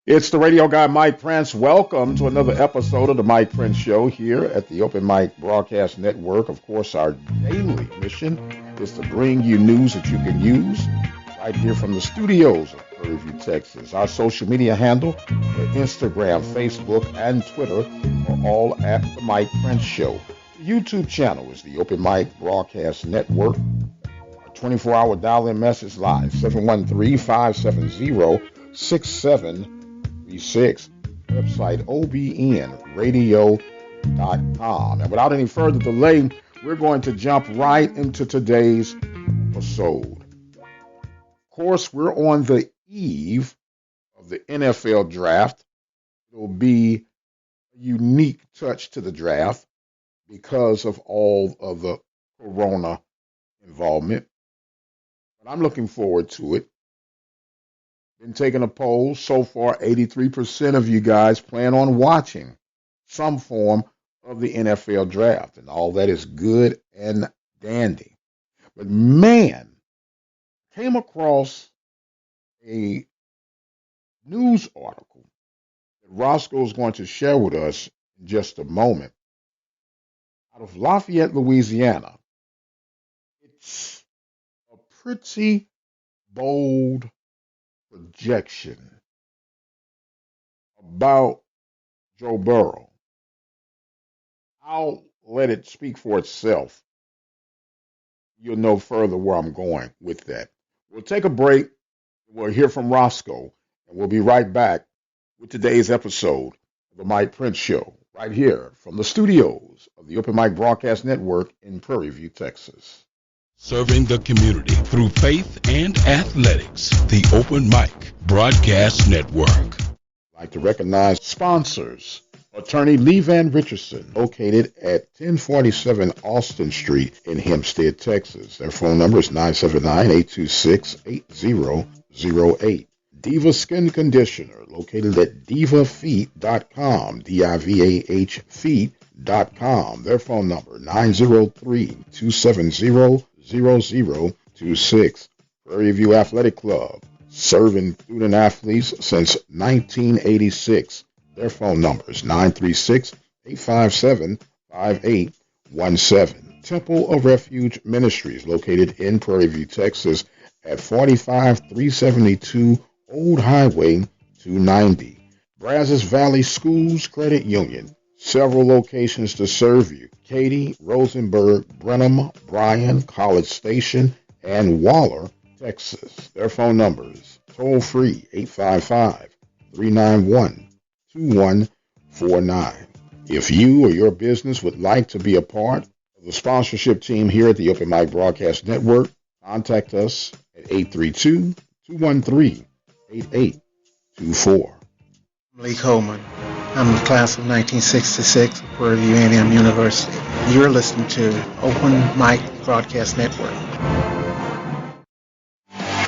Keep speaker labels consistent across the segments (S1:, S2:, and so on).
S1: It's the radio guy, Mike Prince. Welcome to another episode of the Mike Prince Show here at the Open Mic Broadcast Network. Of course, our daily mission is to bring you news that you can use right here from the studios of Prairie View, Texas. Our social media handle, Instagram, Facebook, and Twitter are all at the Mike Prince Show. The YouTube channel is the Open Mic Broadcast Network. Our 24-hour dial-in message line, 713-570-6736. Website obnradio.com. And without any further delay, we're going to jump right into today's episode. Of course, we're on the eve of the NFL draft. It will be a unique touch to the draft because of all of the corona involvement. But I'm looking forward to it. Been taking a poll. So far, 83% of you guys plan on watching some form of the NFL draft. And all that is good and dandy. But man, came across a news article that Roscoe is going to share with us in just a moment. Out of Lafayette, Louisiana. It's a pretty bold projection about Joe Burrow. I'll let it speak for itself. You'll know further where I'm going with that. We'll take a break. We'll hear from Roscoe, and we'll be right back with today's episode of the Mike Prince Show, right here from the studios of the Open Mic Broadcast Network in Prairie View, Texas.
S2: Serving the community through faith and athletics, the Open Mic Broadcast Network.
S1: I'd like to recognize sponsors. Attorney Lee Van Richardson, located at 1047 Austin Street in Hempstead, Texas. Their phone number is 979-826-8008. Diva Skin Conditioner, located at divafeet.com, D-I-V-A-H feet.com. Their phone number, 903-270-0026. Prairie View Athletic Club, serving student athletes since 1986. Their phone number is 936-857-5817. Temple of Refuge Ministries, located in Prairie View, Texas, at 45372 Old Highway 290. Brazos Valley Schools Credit Union, several locations to serve you. Katy, Rosenberg, Brenham, Bryan, College Station, and Waller, Texas. Their phone numbers, toll free, 855-391-2149. If you or your business would like to be a part of the sponsorship team here at the Open Mic Broadcast Network, contact us at 832-213-8824.
S3: Lee Coleman. I'm the class of 1966 at Prairie View A&M University. You're listening to Open Mic Broadcast Network.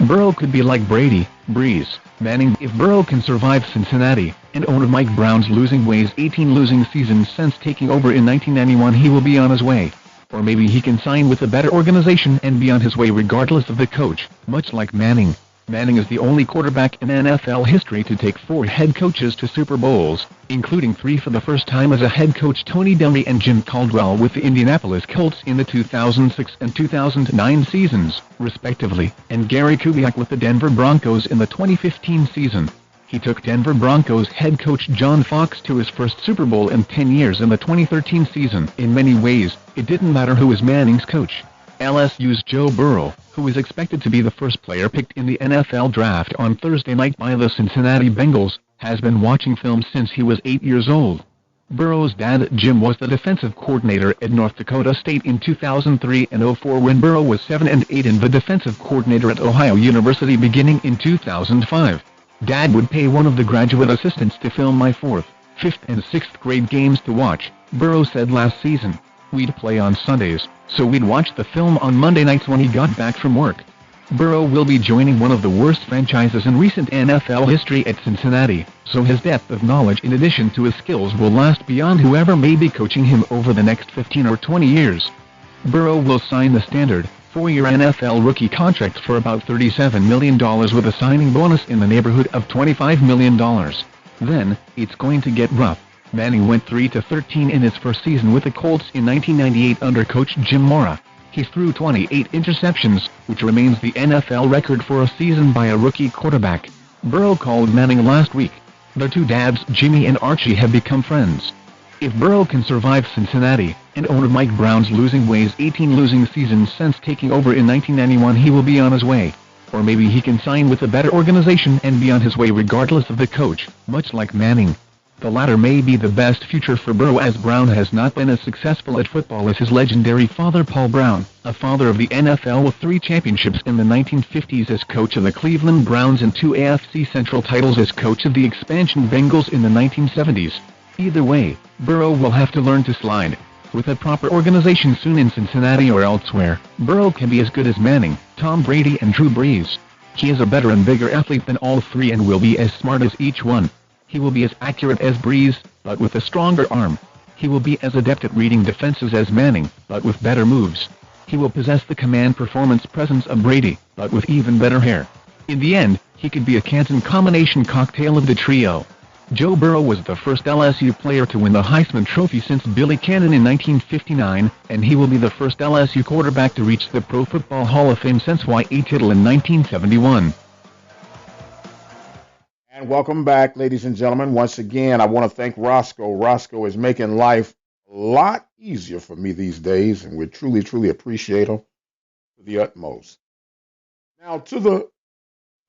S4: Burrow could be like Brady, Breeze, Manning. If Burrow can survive Cincinnati and owner Mike Brown's losing ways, 18 losing seasons since taking over in 1991, he will be on his way. Or maybe he can sign with a better organization and be on his way regardless of the coach, much like Manning. Manning is the only quarterback in NFL history to take 4 head coaches to Super Bowls, including 3 for the first time as a head coach, Tony Dungy and Jim Caldwell with the Indianapolis Colts in the 2006 and 2009 seasons, respectively, and Gary Kubiak with the Denver Broncos in the 2015 season. He took Denver Broncos head coach John Fox to his first Super Bowl in 10 years in the 2013 season. In many ways, it didn't matter who was Manning's coach. LSU's Joe Burrow, who is expected to be the first player picked in the NFL draft on Thursday night by the Cincinnati Bengals, has been watching film since he was 8 years old. Burrow's dad, Jim, was the defensive coordinator at North Dakota State in 2003 and 04 when Burrow was 7 and 8, and the defensive coordinator at Ohio University beginning in 2005. Dad would pay one of the graduate assistants to film my 4th, 5th and 6th grade games to watch, Burrow said last season. We'd play on Sundays, so we'd watch the film on Monday nights when he got back from work. Burrow will be joining one of the worst franchises in recent NFL history at Cincinnati, so his depth of knowledge in addition to his skills will last beyond whoever may be coaching him over the next 15 or 20 years. Burrow will sign the standard 4-year NFL rookie contract for about $37 million with a signing bonus in the neighborhood of $25 million. Then, it's going to get rough. Manning went 3-13 in his first season with the Colts in 1998 under coach Jim Mora. He threw 28 interceptions, which remains the NFL record for a season by a rookie quarterback. Burrow called Manning last week. Their two dads, Jimmy and Archie, have become friends. If Burrow can survive Cincinnati, and owner Mike Brown's losing ways 18 losing seasons since taking over in 1991, he will be on his way. Or maybe he can sign with a better organization and be on his way regardless of the coach, much like Manning. The latter may be the best future for Burrow, as Brown has not been as successful at football as his legendary father Paul Brown, a father of the NFL with 3 championships in the 1950s as coach of the Cleveland Browns and 2 AFC Central titles as coach of the expansion Bengals in the 1970s. Either way, Burrow will have to learn to slide. With a proper organization soon in Cincinnati or elsewhere, Burrow can be as good as Manning, Tom Brady and Drew Brees. He is a better and bigger athlete than all 3 and will be as smart as each one. He will be as accurate as Brees, but with a stronger arm. He will be as adept at reading defenses as Manning, but with better moves. He will possess the command performance presence of Brady, but with even better hair. In the end, he could be a Canton combination cocktail of the trio. Joe Burrow was the first LSU player to win the Heisman Trophy since Billy Cannon in 1959, and he will be the first LSU quarterback to reach the Pro Football Hall of Fame since Y.A. Tittle in 1971.
S1: And welcome back, ladies and gentlemen. Once again, I want to thank Roscoe. Roscoe is making life a lot easier for me these days, and we truly, truly appreciate him to the utmost. Now, to the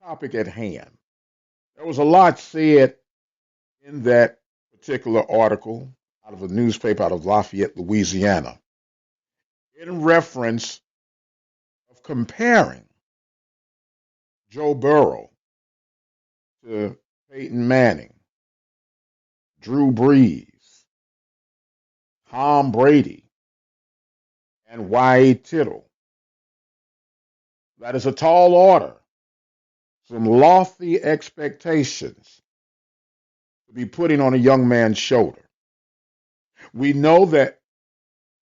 S1: topic at hand. There was a lot said in that particular article out of a newspaper out of Lafayette, Louisiana, in reference of comparing Joe Burrow to Peyton Manning, Drew Brees, Tom Brady, and Y.A. Tittle. That is a tall order, some lofty expectations to be putting on a young man's shoulder. We know that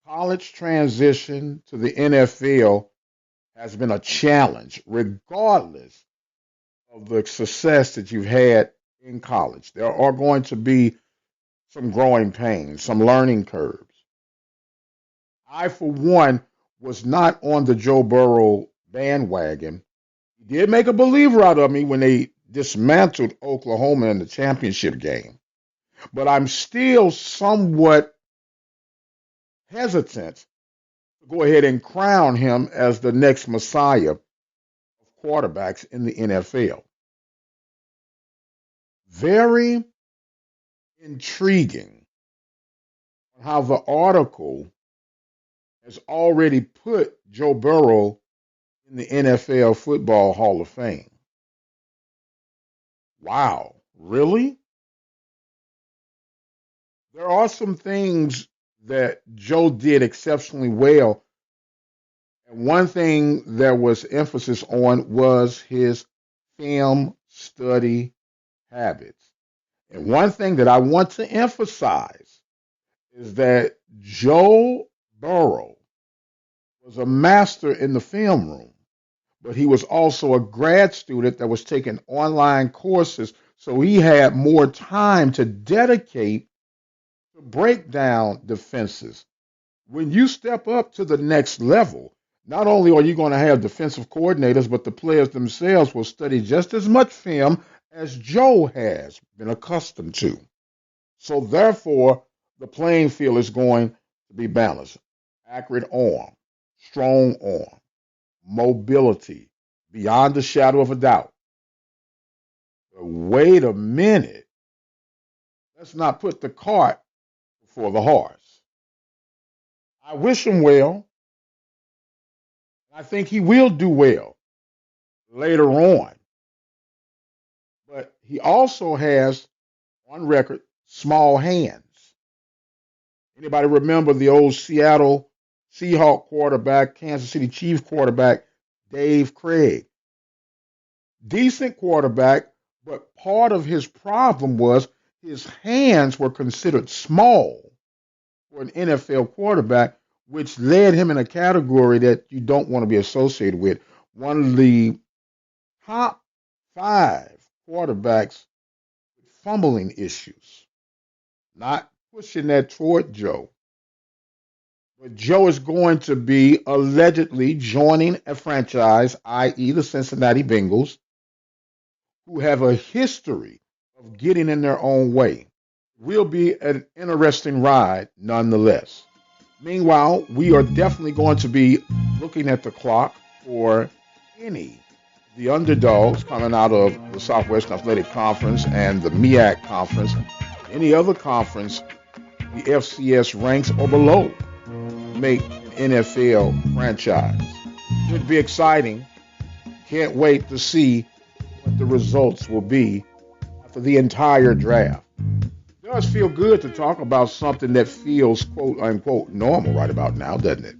S1: college transition to the NFL has been a challenge, regardless of the success that you've had in college. There are going to be some growing pains, some learning curves. I, for one, was not on the Joe Burrow bandwagon. He did make a believer out of me when they dismantled Oklahoma in the championship game. But I'm still somewhat hesitant to go ahead and crown him as the next messiah of quarterbacks in the NFL. Very intriguing how the article has already put Joe Burrow in the NFL Football Hall of Fame. Wow, really? There are some things that Joe did exceptionally well. And one thing there was emphasis on was his film study habits. And one thing that I want to emphasize is that Joe Burrow was a master in the film room, but he was also a grad student that was taking online courses, so he had more time to dedicate to break down defenses. When you step up to the next level, not only are you going to have defensive coordinators, but the players themselves will study just as much film as Joe has been accustomed to. So therefore, the playing field is going to be balanced. Accurate arm, strong arm, mobility, beyond a shadow of a doubt. But wait a minute. Let's not put the cart before the horse. I wish him well. I think he will do well later on. But he also has, on record, small hands. Anybody remember the old Seattle Seahawk quarterback, Kansas City Chiefs quarterback, Dave Craig? Decent quarterback, but part of his problem was his hands were considered small for an NFL quarterback, which led him in a category that you don't want to be associated with. One of the top 5 quarterbacks with fumbling issues. Not pushing that toward Joe. But Joe is going to be allegedly joining a franchise, i.e., the Cincinnati Bengals, who have a history of getting in their own way. Will be an interesting ride nonetheless. Meanwhile, we are definitely going to be looking at the clock for any of the underdogs coming out of the Southwestern Athletic Conference and the MEAC Conference, any other conference the FCS ranks or below make an NFL franchise. Should be exciting. Can't wait to see what the results will be after the entire draft. It does feel good to talk about something that feels quote unquote normal right about now, doesn't it?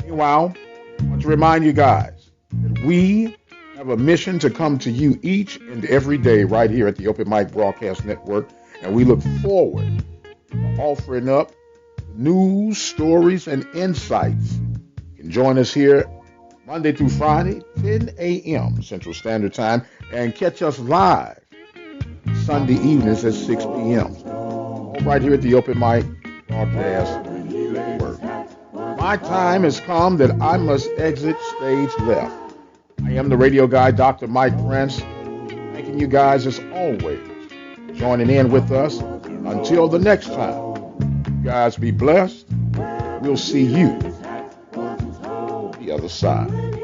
S1: Meanwhile, I want to remind you guys that we have a mission to come to you each and every day right here at the Open Mic Broadcast Network, and we look forward to offering up news, stories, and insights. You can join us here Monday through Friday, 10 a.m. Central Standard Time, and catch us live Sunday evenings at 6 p.m. Right here at the Open Mic Broadcast Network. My time has come that I must exit stage left. I am the radio guy, Dr. Mike Prince. Thanking you guys as always for joining in with us. Until the next time, you guys be blessed. We'll see you on the other side.